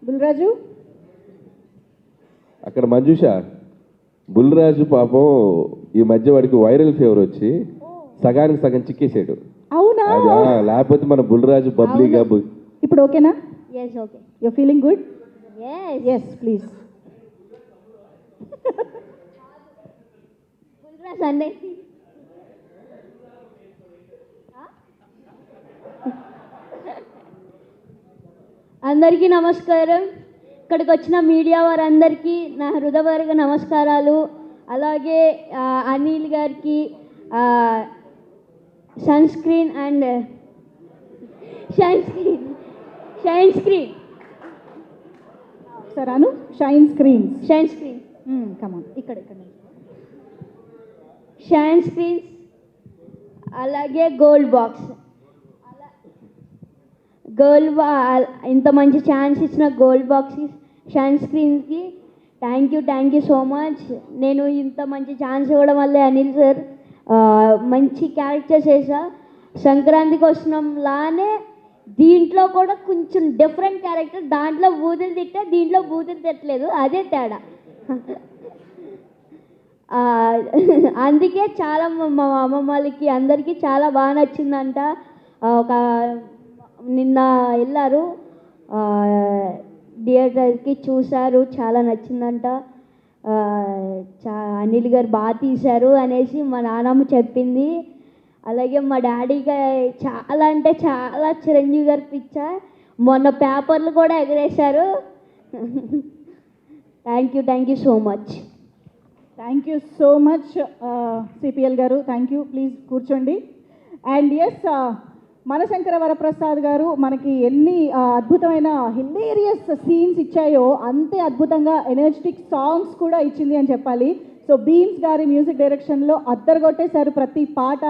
బుల్రాజు అక్కడ మంజుష బుల్రాజు పాపం ఈ మధ్య వాడికి వైరల్ ఫీవర్ వచ్చి సగానికి సగం చిక్కేసాడు. అవునా? లేకపోతే మన బుల్రాజు బబ్లీగా ఇప్పుడు ఓకేనా? yes okay you feeling good? yes please. Bulraj అండి. అందరికీ నమస్కారం. ఇక్కడికి వచ్చిన మీడియా వారందరికీ నా హృదయపూర్వక నమస్కారాలు. అలాగే అనిల్ గారికి sun screen and shine screen సరాను షైన్ స్క్రీన్స్ కమాన్ ఇక్కడ షైన్ స్క్రీన్స్ అలాగే గోల్డ్ బాక్స్ ఇంత మంచి ఛాన్స్ ఇచ్చిన గోల్డ్ బాక్స్ షైన్ స్క్రీన్స్కి థ్యాంక్ యూ సో మచ్. నేను ఇంత మంచి ఛాన్స్ ఇవ్వడం వల్లే అనిల్ సార్ మంచి క్యారెక్టర్స్ వేసా. సంక్రాంతికి వస్తున్నాంలానే దీంట్లో కూడా కొంచెం డిఫరెంట్ క్యారెక్టర్. దాంట్లో బూతులు తిట్టా, దీంట్లో బూతులు తిట్టలేదు, అదే తేడా. అందుకే చాలా మా అమ్మమ్మ వాళ్ళకి అందరికీ చాలా బాగా నచ్చిందంట. ఒక నిన్న వెళ్ళారు థియేటర్కి, చూశారు, చాలా నచ్చిందంట. అనిల్ గారు బాగా తీశారు అనేసి మా నాన్నమ్మ చెప్పింది. అలాగే మా డాడీగా చాలా అంటే చాలా చిరంజీవి గారి పిచ్చ. మొన్న పేపర్లు కూడా ఎగరేశారు. Thank you so much. Thank you so much CPL గారు. Thank you. ప్లీజ్ కూర్చోండి. అండ్ ఎస్, మనశంకర వరప్రసాద్ గారు మనకి ఎన్ని అద్భుతమైన హిలేరియస్ సీన్స్ ఇచ్చాయో అంతే అద్భుతంగా ఎనర్జెటిక్ సాంగ్స్ కూడా ఇచ్చింది అని చెప్పాలి. సో బీమ్స్ గారి మ్యూజిక్ డైరెక్షన్లో అద్దరగొట్టేశారు ప్రతి పాట.